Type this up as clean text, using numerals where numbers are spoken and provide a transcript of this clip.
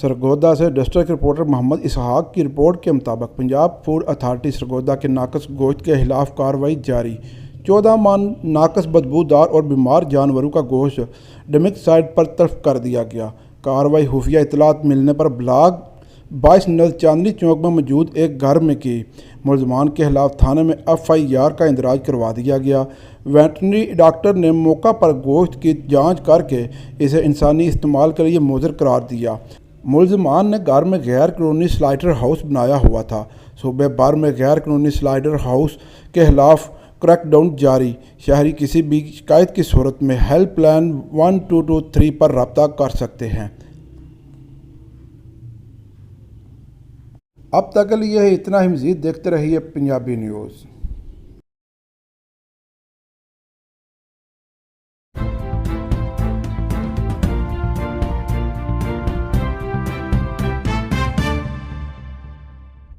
सरगोदा से district reporter Mohammad इसहाक की report के मुताबिक पंजाब फूड अथॉरिटी सरगोदा के नाकस गोश्त के खिलाफ कार्रवाई जारी। 14 मन नाकस बदबूदार और बीमार जानवरों का गोश्त डमिक साइट पर तल्फ कर दिया गया। कार्रवाई खुफिया इतलात मिलने पर ब्लॉक 22 नल चांदनी चौक में मौजूद एक घर में की। मुलजमान के खिलाफ थाने में FIR का इंदराज करवा दिया गया। वेटरनरी डॉक्टर ने मौका पर गोश्त की जांच करके इसे इंसानी इस्तेमाल के लिए मुज़र करार दिया। मुलजमान ने घर में गैर कानूनी स्लाइडर हाउस बनाया हुआ था। सूबे भर में गैर कानूनी स्लाइडर हाउस के खिलाफ क्रैकडाउन जारी। शहरी किसी भी शिकायत की सूरत में हेल्पलाइन 1223 पर रब्ता कर सकते हैं। अब तक के लिए इतना ही। मज़ीद देखते रहिए पंजाबी न्यूज़।